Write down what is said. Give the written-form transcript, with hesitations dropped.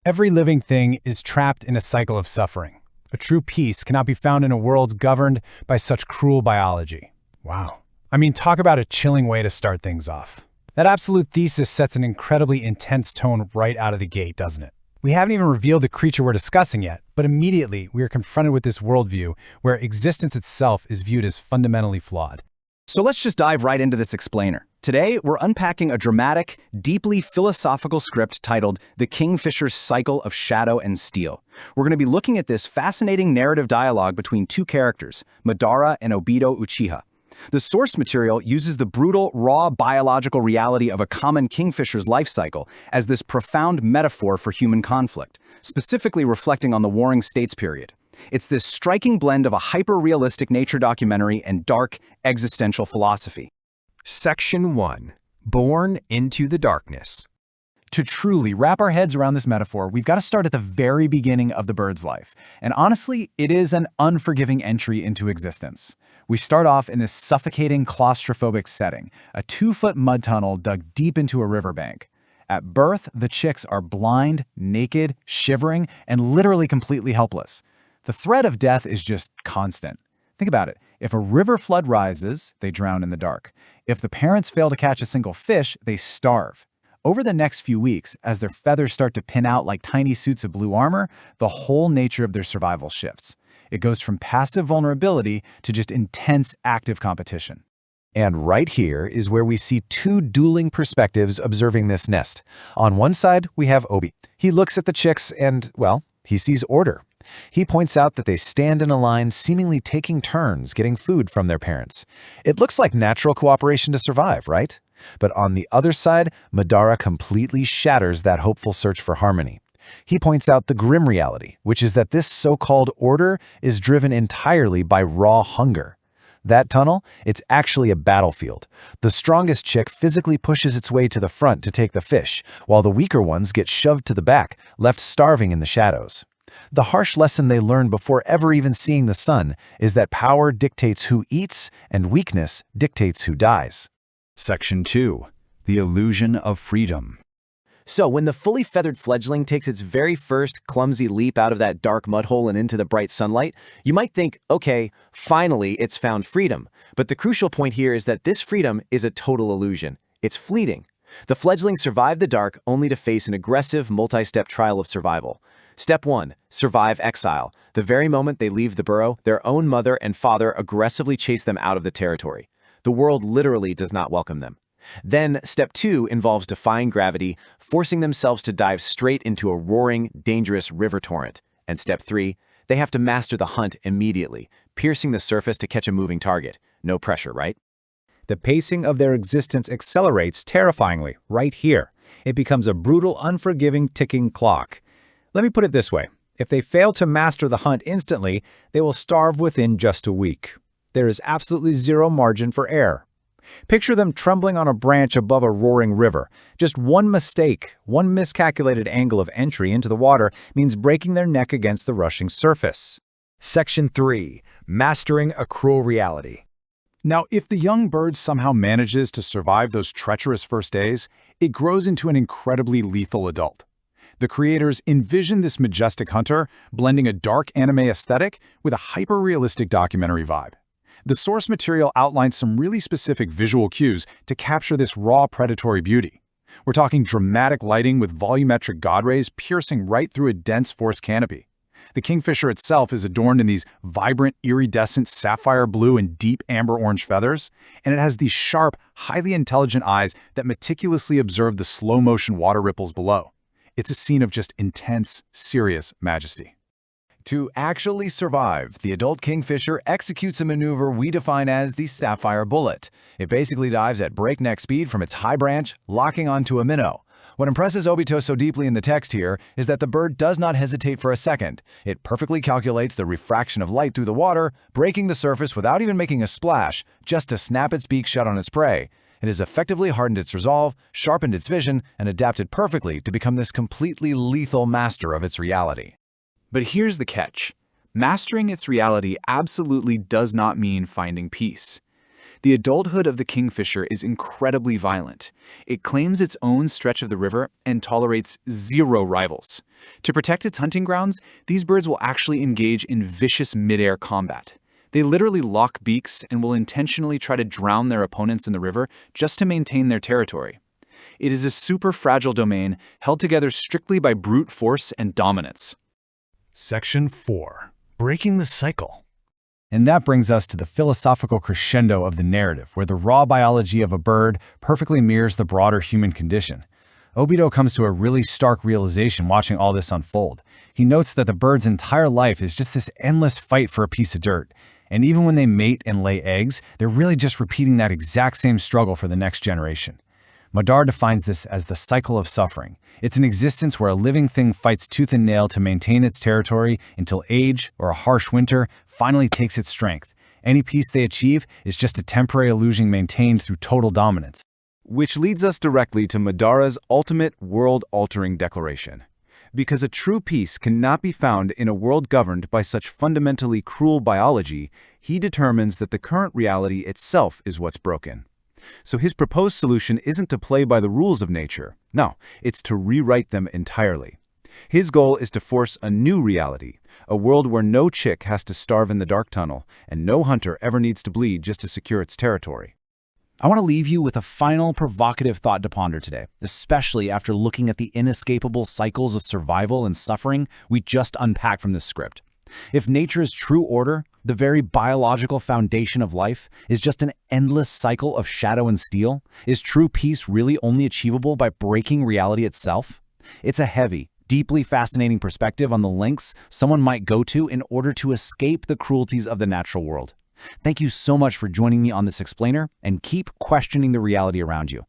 Every living thing is trapped in a cycle of suffering. A true peace cannot be found in a world governed by such cruel biology. Wow. I mean, talk about a chilling way to start things off. That absolute thesis sets an incredibly intense tone right out of the gate, doesn't it? We haven't even revealed the creature we're discussing yet, but immediately we are confronted with this worldview where existence itself is viewed as fundamentally flawed. So let's just dive right into this explainer. Today, we're unpacking a dramatic, deeply philosophical script titled The Kingfisher's Cycle of Shadow and Steel. We're going to be looking at this fascinating narrative dialogue between two characters, Madara and Obito Uchiha. The source material uses the brutal, raw biological reality of a common kingfisher's life cycle as this profound metaphor for human conflict, specifically reflecting on the Warring States period. It's this striking blend of a hyper-realistic nature documentary and dark, existential philosophy. Section 1. Born into the Darkness. To truly wrap our heads around this metaphor, we've got to start at the very beginning of the bird's life. And honestly, it is an unforgiving entry into existence. We start off in this suffocating, claustrophobic setting, a 2-foot mud tunnel dug deep into a riverbank. At birth, the chicks are blind, naked, shivering, and literally completely helpless. The threat of death is just constant. Think about it. If a river flood rises, they drown in the dark. If the parents fail to catch a single fish, they starve. Over the next few weeks, as their feathers start to pin out like tiny suits of blue armor, the whole nature of their survival shifts. It goes from passive vulnerability to just intense active competition. And right here is where we see two dueling perspectives observing this nest. On one side, we have Obi. He looks at the chicks and, well, he sees order. He points out that they stand in a line, seemingly taking turns getting food from their parents. It looks like natural cooperation to survive, right? But on the other side, Madara completely shatters that hopeful search for harmony. He points out the grim reality, which is that this so-called order is driven entirely by raw hunger. That tunnel, it's actually a battlefield. The strongest chick physically pushes its way to the front to take the fish, while the weaker ones get shoved to the back, left starving in the shadows. The harsh lesson they learn before ever even seeing the sun is that power dictates who eats and weakness dictates who dies. Section 2. The Illusion of Freedom. So when the fully feathered fledgling takes its very first clumsy leap out of that dark mud hole and into the bright sunlight, you might think, okay, finally it's found freedom. But the crucial point here is that this freedom is a total illusion. It's fleeting. The fledglings survive the dark only to face an aggressive multi-step trial of survival. Step 1. Survive exile. The very moment they leave the burrow, their own mother and father aggressively chase them out of the territory. The world literally does not welcome them. Then, Step 2 involves defying gravity, forcing themselves to dive straight into a roaring, dangerous river torrent. And Step 3, they have to master the hunt immediately, piercing the surface to catch a moving target. No pressure, right? The pacing of their existence accelerates terrifyingly right here. It becomes a brutal, unforgiving, ticking clock. Let me put it this way. If they fail to master the hunt instantly, they will starve within just a week. There is absolutely zero margin for error. Picture them trembling on a branch above a roaring river. Just one mistake, one miscalculated angle of entry into the water means breaking their neck against the rushing surface. Section 3. Mastering a Cruel Reality. Now, if the young bird somehow manages to survive those treacherous first days, it grows into an incredibly lethal adult. The creators envision this majestic hunter blending a dark anime aesthetic with a hyper-realistic documentary vibe. The source material outlines some really specific visual cues to capture this raw predatory beauty. We're talking dramatic lighting with volumetric god rays piercing right through a dense forest canopy. The kingfisher itself is adorned in these vibrant, iridescent sapphire blue and deep amber orange feathers, and it has these sharp, highly intelligent eyes that meticulously observe the slow-motion water ripples below. It's a scene of just intense, serious majesty. To actually survive, the adult kingfisher executes a maneuver we define as the sapphire bullet. It basically dives at breakneck speed from its high branch, locking onto a minnow. What impresses Obito so deeply in the text here is that the bird does not hesitate for a second. It perfectly calculates the refraction of light through the water, breaking the surface without even making a splash, just to snap its beak shut on its prey. It has effectively hardened its resolve, sharpened its vision, and adapted perfectly to become this completely lethal master of its reality. But here's the catch. Mastering its reality absolutely does not mean finding peace. The adulthood of the kingfisher is incredibly violent. It claims its own stretch of the river and tolerates zero rivals. To protect its hunting grounds, these birds will actually engage in vicious mid-air combat. They literally lock beaks and will intentionally try to drown their opponents in the river just to maintain their territory. It is a super fragile domain held together strictly by brute force and dominance. Section 4. Breaking the cycle. And that brings us to the philosophical crescendo of the narrative, where the raw biology of a bird perfectly mirrors the broader human condition. Obito comes to a really stark realization watching all this unfold. He notes that the bird's entire life is just this endless fight for a piece of dirt. And even when they mate and lay eggs, they're really just repeating that exact same struggle for the next generation. Madara defines this as the cycle of suffering. It's an existence where a living thing fights tooth and nail to maintain its territory until age or a harsh winter finally takes its strength. Any peace they achieve is just a temporary illusion maintained through total dominance. Which leads us directly to Madara's ultimate world-altering declaration. Because a true peace cannot be found in a world governed by such fundamentally cruel biology, he determines that the current reality itself is what's broken. So his proposed solution isn't to play by the rules of nature. No, it's to rewrite them entirely. His goal is to force a new reality, a world where no chick has to starve in the dark tunnel, and no hunter ever needs to bleed just to secure its territory. I want to leave you with a final provocative thought to ponder today, especially after looking at the inescapable cycles of survival and suffering we just unpacked from this script. If nature's true order, the very biological foundation of life, is just an endless cycle of shadow and steel, is true peace really only achievable by breaking reality itself? It's a heavy, deeply fascinating perspective on the lengths someone might go to in order to escape the cruelties of the natural world. Thank you so much for joining me on this explainer, and keep questioning the reality around you.